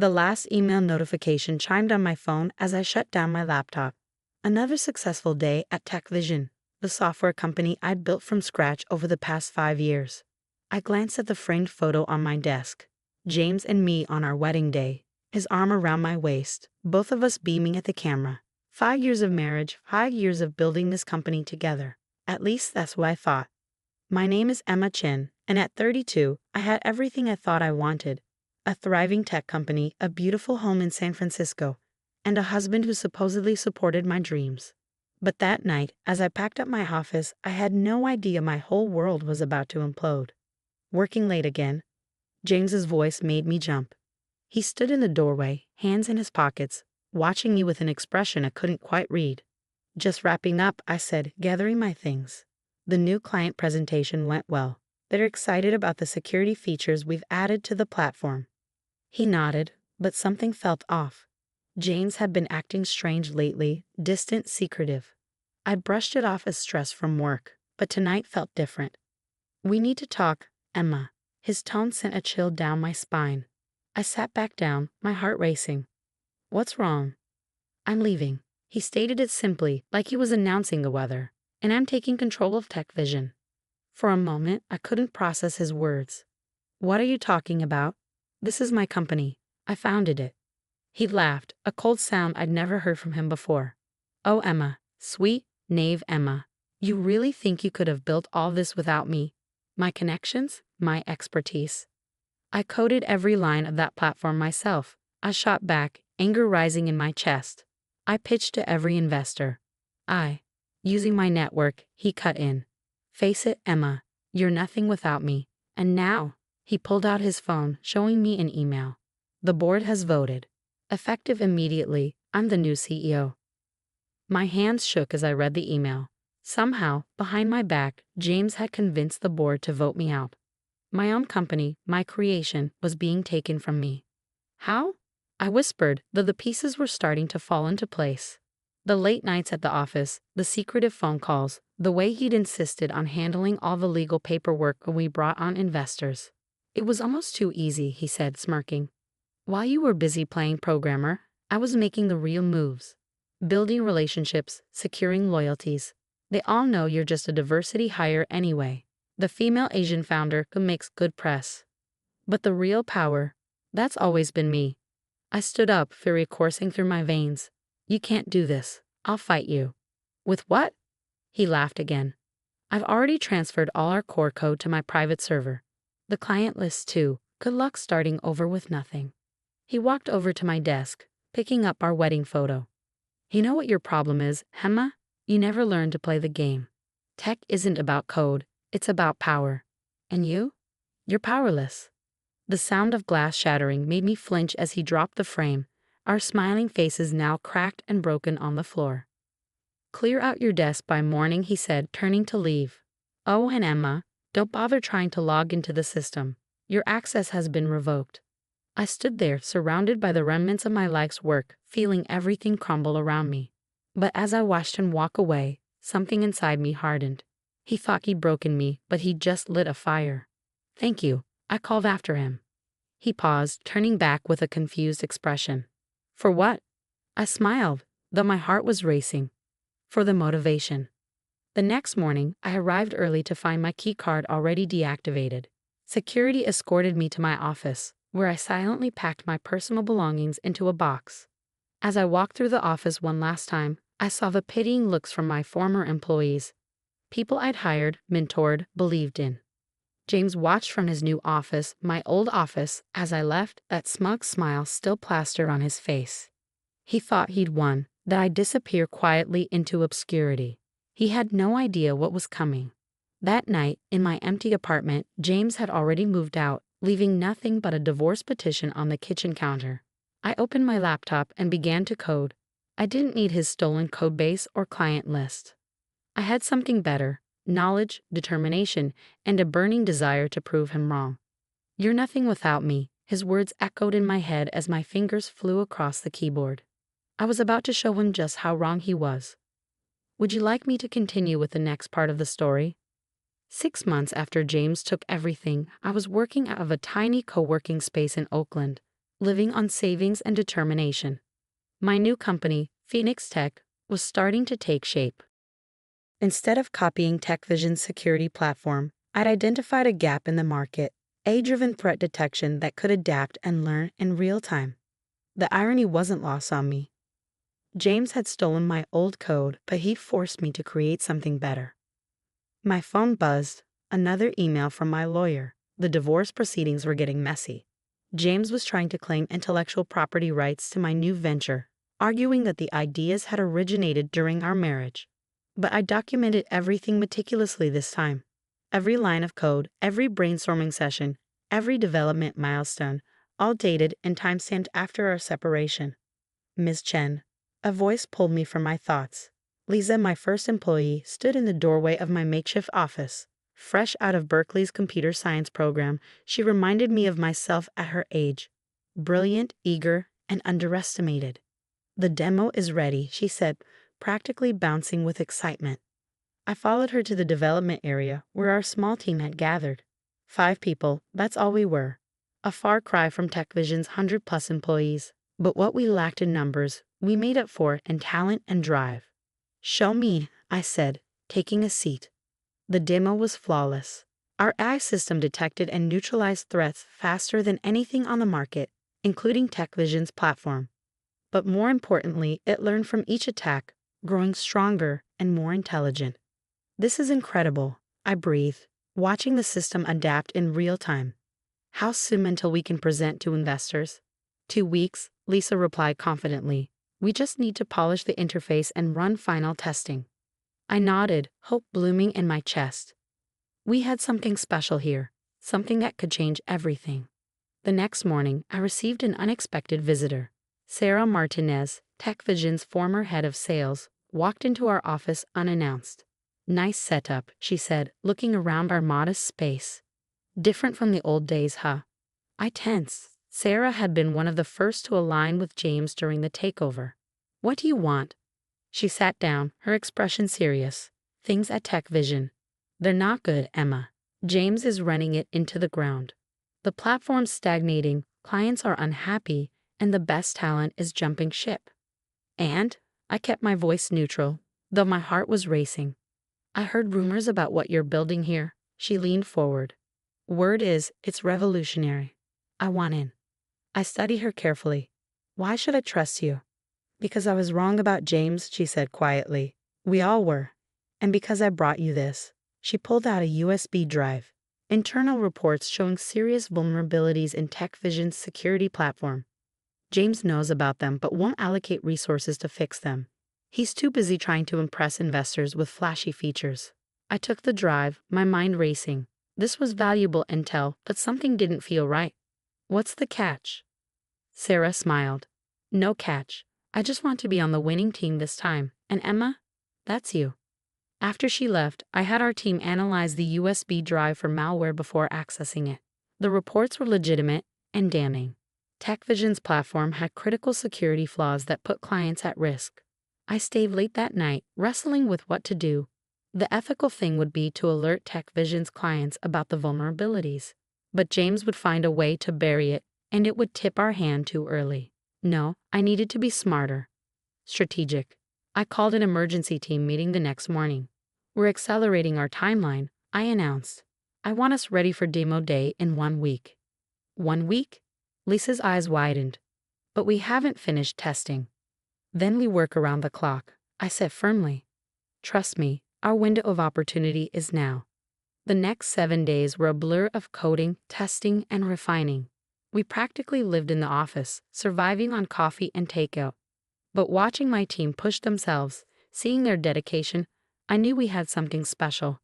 The last email notification chimed on my phone as I shut down my laptop. Another successful day at TechVision, the software company I'd built from scratch over the past 5 years. I glanced at the framed photo on my desk. James and me on our wedding day, his arm around my waist, both of us beaming at the camera. 5 years of marriage, 5 years of building this company together. At least that's what I thought. My name is Emma Chin, and at 32, I had everything I thought I wanted. A thriving tech company, a beautiful home in San Francisco, and a husband who supposedly supported my dreams. But that night, as I packed up my office, I had no idea my whole world was about to implode. Working late again? James's voice made me jump. He stood in the doorway, hands in his pockets, watching me with an expression I couldn't quite read. Just wrapping up, I said, gathering my things. The new client presentation went well. They're excited about the security features we've added to the platform. He nodded, but something felt off. James had been acting strange lately, distant, secretive. I brushed it off as stress from work, but tonight felt different. We need to talk, Emma. His tone sent a chill down my spine. I sat back down, my heart racing. What's wrong? I'm leaving. He stated it simply, like he was announcing the weather, and I'm taking control of TechVision. For a moment, I couldn't process his words. What are you talking about? This is my company. I founded it. He laughed, a cold sound I'd never heard from him before. Oh, Emma, sweet, naive Emma. You really think you could have built all this without me? My connections? My expertise? I coded every line of that platform myself. I shot back, anger rising in my chest. I pitched to every investor. Using my network, he cut in. Face it, Emma, you're nothing without me. And now, he pulled out his phone, showing me an email. The board has voted. Effective immediately, I'm the new CEO. My hands shook as I read the email. Somehow, behind my back, James had convinced the board to vote me out. My own company, my creation, was being taken from me. How? I whispered, though the pieces were starting to fall into place. The late nights at the office, the secretive phone calls, the way he'd insisted on handling all the legal paperwork when we brought on investors. It was almost too easy, he said, smirking. While you were busy playing programmer, I was making the real moves. Building relationships, securing loyalties. They all know you're just a diversity hire anyway. The female Asian founder who makes good press. But the real power, that's always been me. I stood up, fury coursing through my veins. You can't do this. I'll fight you. With what? He laughed again. I've already transferred all our core code to my private server. The client list too. Good luck starting over with nothing. He walked over to my desk, picking up our wedding photo. You know what your problem is, Emma? You never learned to play the game. Tech isn't about code, it's about power. And you? You're powerless. The sound of glass shattering made me flinch as he dropped the frame, our smiling faces now cracked and broken on the floor. Clear out your desk by morning, he said, turning to leave. Oh, and Emma, don't bother trying to log into the system. Your access has been revoked. I stood there, surrounded by the remnants of my life's work, feeling everything crumble around me. But as I watched him walk away, something inside me hardened. He thought he'd broken me, but he'd just lit a fire. Thank you, I called after him. He paused, turning back with a confused expression. For what? I smiled, though my heart was racing. For the motivation. The next morning, I arrived early to find my key card already deactivated. Security escorted me to my office, where I silently packed my personal belongings into a box. As I walked through the office one last time, I saw the pitying looks from my former employees. People I'd hired, mentored, believed in. James watched from his new office, my old office, as I left, that smug smile still plastered on his face. He thought he'd won, that I'd disappear quietly into obscurity. He had no idea what was coming. That night, in my empty apartment, James had already moved out, leaving nothing but a divorce petition on the kitchen counter. I opened my laptop and began to code. I didn't need his stolen codebase or client list. I had something better, knowledge, determination, and a burning desire to prove him wrong. You're nothing without me, his words echoed in my head as my fingers flew across the keyboard. I was about to show him just how wrong he was. Would you like me to continue with the next part of the story? 6 months after James took everything, I was working out of a tiny co-working space in Oakland, living on savings and determination. My new company, Phoenix Tech, was starting to take shape. Instead of copying TechVision's security platform, I'd identified a gap in the market, AI-driven threat detection that could adapt and learn in real time. The irony wasn't lost on me. James had stolen my old code, but he forced me to create something better. My phone buzzed. Another email from my lawyer. The divorce proceedings were getting messy. James was trying to claim intellectual property rights to my new venture, arguing that the ideas had originated during our marriage. But I documented everything meticulously this time. Every line of code, every brainstorming session, every development milestone, all dated and timestamped after our separation. Ms. Chen. A voice pulled me from my thoughts. Lisa, my first employee, stood in the doorway of my makeshift office. Fresh out of Berkeley's computer science program, she reminded me of myself at her age. Brilliant, eager, and underestimated. The demo is ready, she said, practically bouncing with excitement. I followed her to the development area where our small team had gathered. 5 people, that's all we were. A far cry from TechVision's 100+ employees. But what we lacked in numbers, we made up for in talent and drive. Show me, I said, taking a seat. The demo was flawless. Our AI system detected and neutralized threats faster than anything on the market, including TechVision's platform. But more importantly, it learned from each attack, growing stronger and more intelligent. This is incredible, I breathed, watching the system adapt in real time. How soon until we can present to investors? 2 weeks, Lisa replied confidently. We just need to polish the interface and run final testing. I nodded, hope blooming in my chest. We had something special here, something that could change everything. The next morning, I received an unexpected visitor. Sarah Martinez, TechVision's former head of sales, walked into our office unannounced. Nice setup, she said, looking around our modest space. Different from the old days, huh? I tensed. Sarah had been one of the first to align with James during the takeover. What do you want? She sat down, her expression serious. Things at TechVision. They're not good, Emma. James is running it into the ground. The platform's stagnating, clients are unhappy, and the best talent is jumping ship. And I kept my voice neutral, though my heart was racing. I heard rumors about what you're building here. She leaned forward. Word is, it's revolutionary. I want in. I studied her carefully. Why should I trust you? Because I was wrong about James, she said quietly. We all were. And because I brought you this. She pulled out a USB drive. Internal reports showing serious vulnerabilities in TechVision's security platform. James knows about them but won't allocate resources to fix them. He's too busy trying to impress investors with flashy features. I took the drive, my mind racing. This was valuable intel, but something didn't feel right. What's the catch? Sarah smiled. No catch. I just want to be on the winning team this time. And Emma? That's you. After she left, I had our team analyze the USB drive for malware before accessing it. The reports were legitimate and damning. TechVision's platform had critical security flaws that put clients at risk. I stayed late that night, wrestling with what to do. The ethical thing would be to alert TechVision's clients about the vulnerabilities. But James would find a way to bury it, and it would tip our hand too early. No, I needed to be smarter. Strategic. I called an emergency team meeting the next morning. We're accelerating our timeline, I announced. I want us ready for demo day in 1 week. 1 week? Lisa's eyes widened. But we haven't finished testing. Then we work around the clock, I said firmly. Trust me, our window of opportunity is now. The next 7 days were a blur of coding, testing, and refining. We practically lived in the office, surviving on coffee and takeout. But watching my team push themselves, seeing their dedication, I knew we had something special.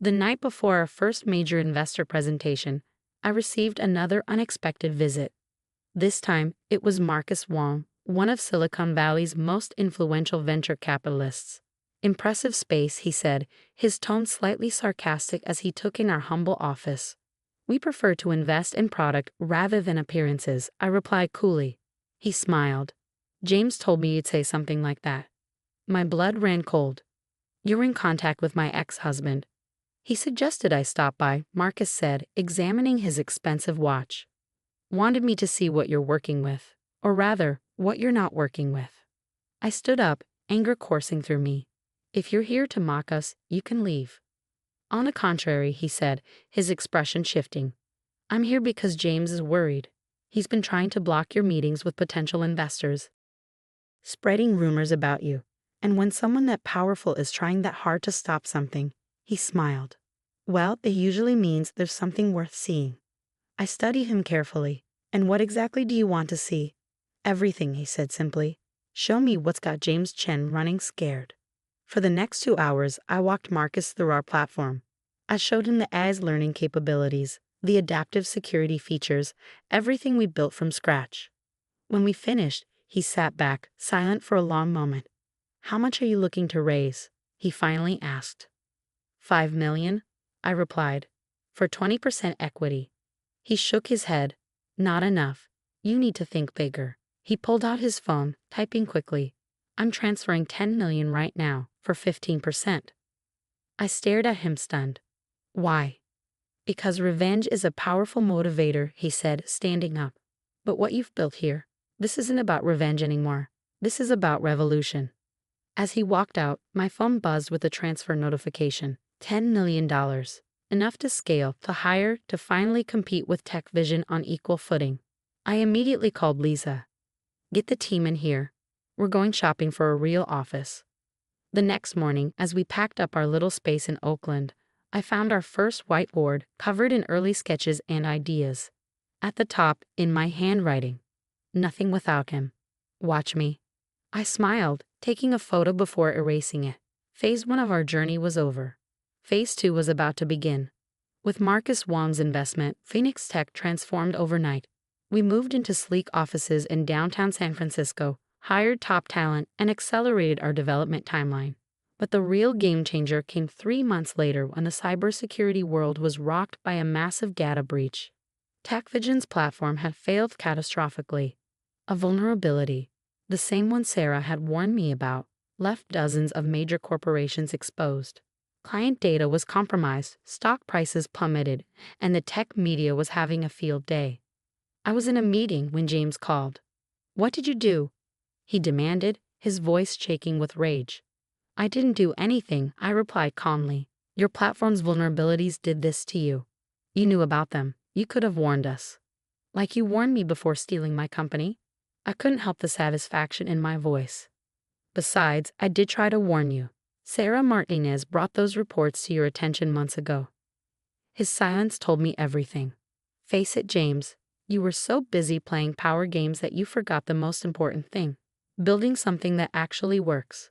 The night before our first major investor presentation, I received another unexpected visit. This time, it was Marcus Wong, one of Silicon Valley's most influential venture capitalists. Impressive space, he said, his tone slightly sarcastic as he took in our humble office. We prefer to invest in product rather than appearances, I replied coolly. He smiled. James told me you'd say something like that. My blood ran cold. You're in contact with my ex-husband. He suggested I stop by, Marcus said, examining his expensive watch. Wanted me to see what you're working with. Or rather, what you're not working with. I stood up, anger coursing through me. If you're here to mock us, you can leave. On the contrary, he said, his expression shifting. I'm here because James is worried. He's been trying to block your meetings with potential investors, spreading rumors about you. And when someone that powerful is trying that hard to stop something, he smiled. Well, it usually means there's something worth seeing. I study him carefully. And what exactly do you want to see? Everything, he said simply. Show me what's got James Chen running scared. For the next 2 hours, I walked Marcus through our platform. I showed him the AI's learning capabilities, the adaptive security features, everything we built from scratch. When we finished, he sat back, silent for a long moment. How much are you looking to raise? He finally asked. 5 million, I replied, for 20% equity. He shook his head. Not enough. You need to think bigger. He pulled out his phone, typing quickly. I'm transferring 10 million right now, for 15%. I stared at him stunned. Why? Because revenge is a powerful motivator, he said, standing up. But what you've built here, this isn't about revenge anymore. This is about revolution. As he walked out, my phone buzzed with a transfer notification. $10 million. Enough to scale, to hire, to finally compete with Tech Vision on equal footing. I immediately called Lisa. Get the team in here. We're going shopping for a real office. The next morning, as we packed up our little space in Oakland, I found our first whiteboard covered in early sketches and ideas. At the top, in my handwriting, nothing without him. Watch me. I smiled, taking a photo before erasing it. Phase 1 of our journey was over. Phase 2 was about to begin. With Marcus Wong's investment, Phoenix Tech transformed overnight. We moved into sleek offices in downtown San Francisco, hired top talent, and accelerated our development timeline. But the real game changer came 3 months later when the cybersecurity world was rocked by a massive data breach. TechVision's platform had failed catastrophically. A vulnerability, the same one Sarah had warned me about, left dozens of major corporations exposed. Client data was compromised, stock prices plummeted, and the tech media was having a field day. I was in a meeting when James called. What did you do? He demanded, his voice shaking with rage. I didn't do anything, I replied calmly. Your platform's vulnerabilities did this to you. You knew about them. You could have warned us. Like you warned me before stealing my company? I couldn't help the satisfaction in my voice. Besides, I did try to warn you. Sarah Martinez brought those reports to your attention months ago. His silence told me everything. Face it, James, you were so busy playing power games that you forgot the most important thing. Building something that actually works.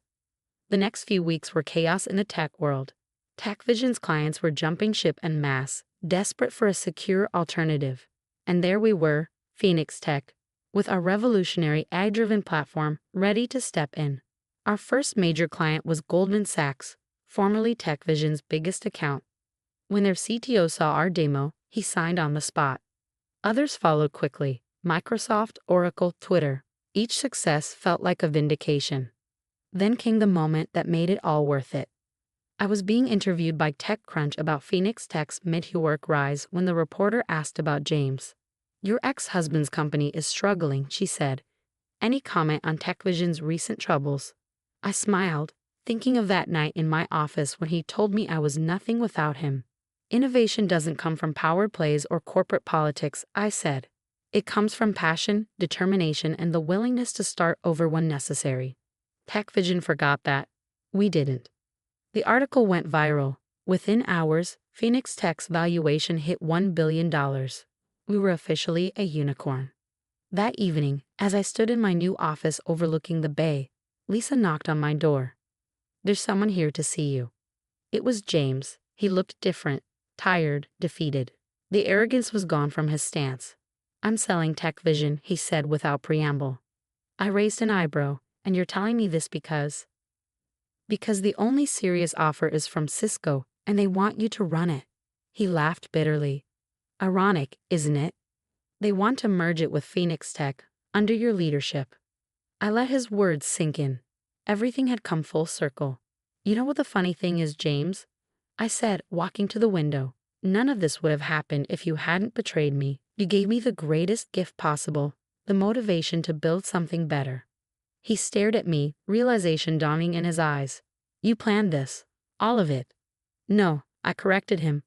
The next few weeks were chaos in the tech world. TechVision's clients were jumping ship en masse, desperate for a secure alternative. And there we were, Phoenix Tech, with our revolutionary AI-driven platform ready to step in. Our first major client was Goldman Sachs, formerly TechVision's biggest account. When their CTO saw our demo, he signed on the spot. Others followed quickly: Microsoft, Oracle, Twitter. Each success felt like a vindication. Then came the moment that made it all worth it. I was being interviewed by TechCrunch about Phoenix Tech's meteoric rise when the reporter asked about James. Your ex-husband's company is struggling, she said. Any comment on TechVision's recent troubles? I smiled, thinking of that night in my office when he told me I was nothing without him. Innovation doesn't come from power plays or corporate politics, I said. It comes from passion, determination, and the willingness to start over when necessary. TechVision forgot that. We didn't. The article went viral. Within hours, Phoenix Tech's valuation hit $1 billion. We were officially a unicorn. That evening, as I stood in my new office overlooking the bay, Lisa knocked on my door. There's someone here to see you. It was James. He looked different, tired, defeated. The arrogance was gone from his stance. I'm selling TechVision, he said without preamble. I raised an eyebrow. And you're telling me this because the only serious offer is from Cisco, and they want you to run it. He laughed bitterly. Ironic, isn't it? They want to merge it with Phoenix Tech, under your leadership. I let his words sink in. Everything had come full circle. You know what the funny thing is, James? I said, walking to the window. None of this would have happened if you hadn't betrayed me. You gave me the greatest gift possible, the motivation to build something better. He stared at me, realization dawning in his eyes. You planned this. All of it. No, I corrected him.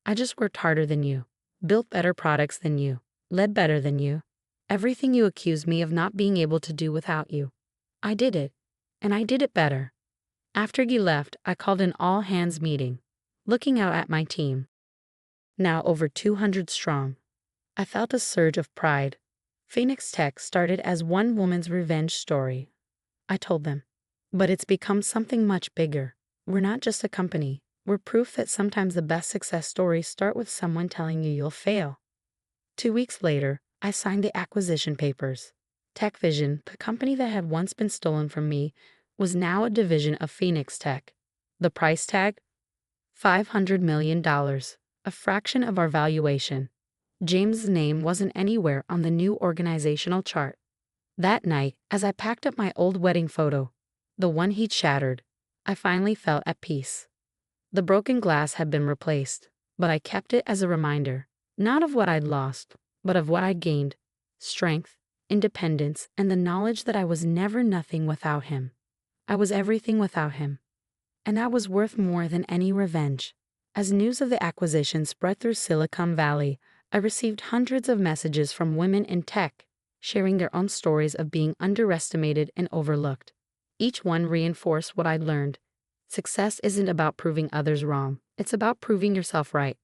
I just worked harder than you, built better products than you, led better than you. Everything you accused me of not being able to do without you. I did it, and I did it better. After you left, I called an all-hands meeting, looking out at my team, now over 200 strong. I felt a surge of pride. Phoenix Tech started as one woman's revenge story, I told them. But it's become something much bigger. We're not just a company. We're proof that sometimes the best success stories start with someone telling you you'll fail. 2 weeks later, I signed the acquisition papers. TechVision, the company that had once been stolen from me, was now a division of Phoenix Tech. The price tag? $500 million, a fraction of our valuation. James's name wasn't anywhere on the new organizational chart. That night, as I packed up my old wedding photo, the one he'd shattered, I finally felt at peace. The broken glass had been replaced, but I kept it as a reminder, not of what I'd lost, but of what I'd gained: strength, independence, and the knowledge that I was never nothing without him. I was everything without him. And that was worth more than any revenge. As news of the acquisition spread through Silicon Valley, I received hundreds of messages from women in tech, sharing their own stories of being underestimated and overlooked. Each one reinforced what I'd learned. Success isn't about proving others wrong, it's about proving yourself right.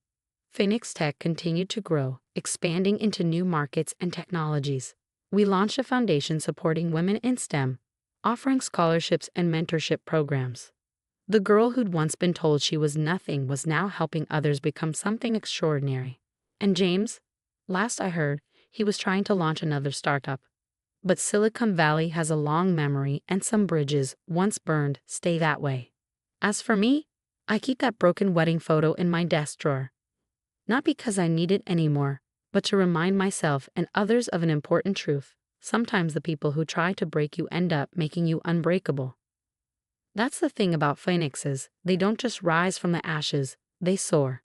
Phoenix Tech continued to grow, expanding into new markets and technologies. We launched a foundation supporting women in STEM, offering scholarships and mentorship programs. The girl who'd once been told she was nothing was now helping others become something extraordinary. And James? Last I heard, he was trying to launch another startup. But Silicon Valley has a long memory, and some bridges, once burned, stay that way. As for me, I keep that broken wedding photo in my desk drawer. Not because I need it anymore, but to remind myself and others of an important truth. Sometimes the people who try to break you end up making you unbreakable. That's the thing about phoenixes. They don't just rise from the ashes, they soar.